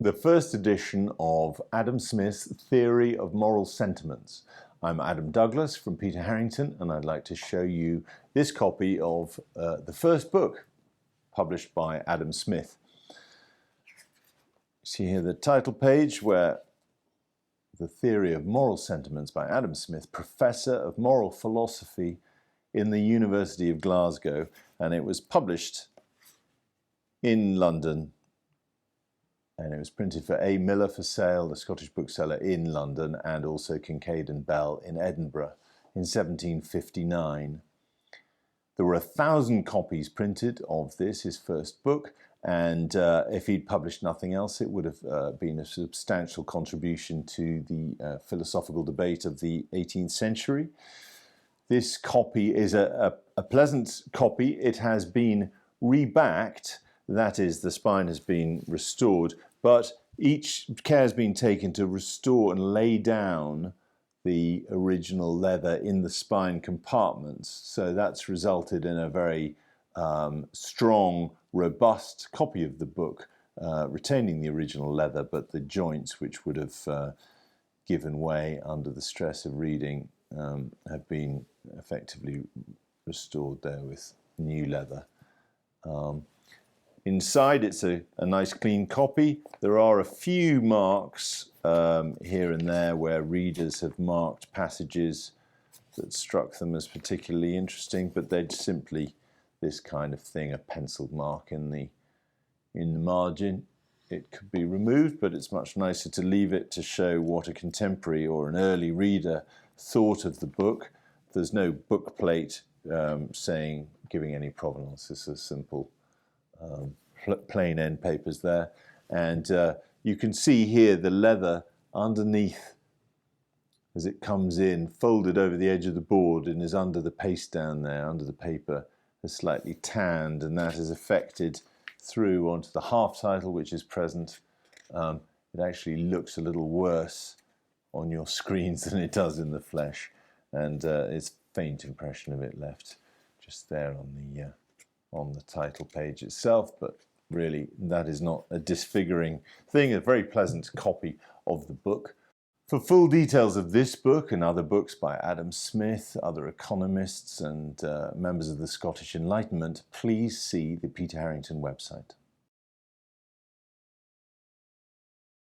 the first edition of Adam Smith's Theory of Moral Sentiments. I'm Adam Douglas from Peter Harrington, and I'd like to show you this copy of the first book published by Adam Smith. See here the title page where the Theory of Moral Sentiments by Adam Smith, Professor of Moral Philosophy in the University of Glasgow, and it was published in London, and it was printed for A. Miller for Sale, the Scottish bookseller in London, and also Kincaid and Bell in Edinburgh in 1759. There were 1,000 copies printed of this, his first book, and if he'd published nothing else, it would have been a substantial contribution to the philosophical debate of the 18th century. This copy is a pleasant copy. It has been rebacked, that is, the spine has been restored, but each care has been taken to restore and lay down the original leather in the spine compartments. So that's resulted in a very strong, robust copy of the book, retaining the original leather, but the joints, which would have given way under the stress of reading, have been effectively restored there with new leather. Inside, it's a nice clean copy. There are a few marks here and there where readers have marked passages that struck them as particularly interesting, but they're simply this kind of thing, a penciled mark in the margin. It could be removed, but it's much nicer to leave it to show what a contemporary or an early reader thought of the book. There's no book plate giving any provenance. It's a simple plain end papers there, and you can see here the leather underneath as it comes in, folded over the edge of the board and is under the paste down there, under the paper, is slightly tanned, and that is affected through onto the half title, which is present. It actually looks a little worse on your screens than it does in the flesh, and it's faint impression of it left just there on the title page itself, but really that is not a disfiguring thing, a very pleasant copy of the book. For full details of this book and other books by Adam Smith, other economists and members of the Scottish Enlightenment, please see the Peter Harrington website.